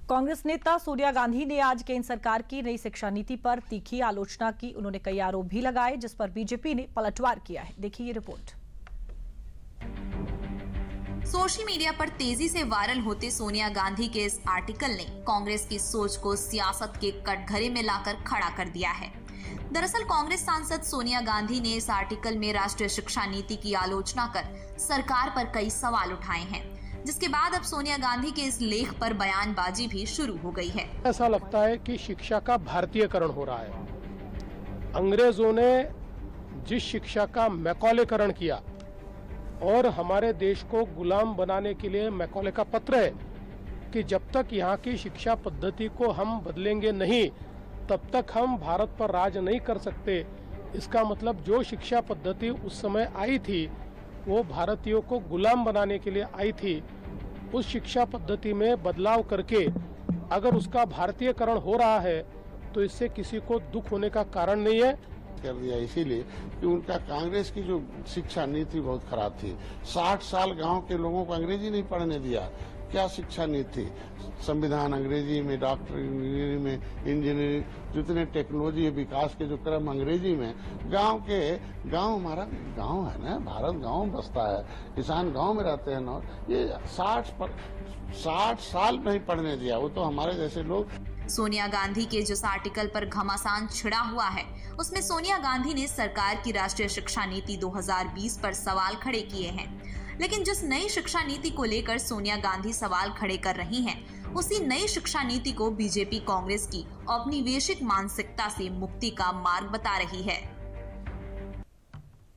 कांग्रेस नेता सोनिया गांधी ने आज केंद्र सरकार की नई शिक्षा नीति पर तीखी आलोचना की। उन्होंने कई आरोप भी लगाए जिस पर बीजेपी ने पलटवार किया है। देखिए ये रिपोर्ट। सोशल मीडिया पर तेजी से वायरल होते सोनिया गांधी के इस आर्टिकल ने कांग्रेस की सोच को सियासत के कटघरे में लाकर खड़ा कर दिया है। दरअसल कांग्रेस सांसद सोनिया गांधी ने इस आर्टिकल में राष्ट्रीय शिक्षा नीति की आलोचना कर सरकार पर कई सवाल उठाए हैं, जिसके बाद अब सोनिया गांधी के इस लेख पर बयानबाजी भी शुरू हो गई है। ऐसा लगता है कि शिक्षा का भारतीयकरण हो रहा है। अंग्रेजों ने जिस शिक्षा का मैकॉलेकरण किया और हमारे देश को गुलाम बनाने के लिए मैकॉले का पत्र है कि जब तक यहाँ की शिक्षा पद्धति को हम बदलेंगे नहीं तब तक हम भारत पर राज नहीं कर सकते। इसका मतलब जो शिक्षा पद्धति उस समय आई थी वो भारतीयों को गुलाम बनाने के लिए आई थी। उस शिक्षा पद्धति में बदलाव करके अगर उसका भारतीयकरण हो रहा है तो इससे किसी को दुख होने का कारण नहीं है। कर दिया इसीलिए कि उनका कांग्रेस की जो शिक्षा नीति बहुत खराब थी। 60 साल गांव के लोगों को अंग्रेजी नहीं पढ़ने दिया। क्या शिक्षा नीति, संविधान अंग्रेजी में, डॉक्टर में, इंजीनियरिंग, जितने टेक्नोलॉजी विकास के जो क्रम अंग्रेजी में, गांव हमारा गांव है ना, भारत गांव में बसता है, किसान गांव में रहते हैं ना। ये 60 साल नहीं पढ़ने दिया, वो तो हमारे जैसे लोग। सोनिया गांधी के जिस आर्टिकल पर घमासान छिड़ा हुआ है उसमें सोनिया गांधी ने सरकार की राष्ट्रीय शिक्षा नीति 2020 पर सवाल खड़े किए हैं। लेकिन जिस नई शिक्षा नीति को लेकर सोनिया गांधी सवाल खड़े कर रही हैं, उसी नई शिक्षा नीति को बीजेपी कांग्रेस की औपनिवेशिक मानसिकता से मुक्ति का मार्ग बता रही है।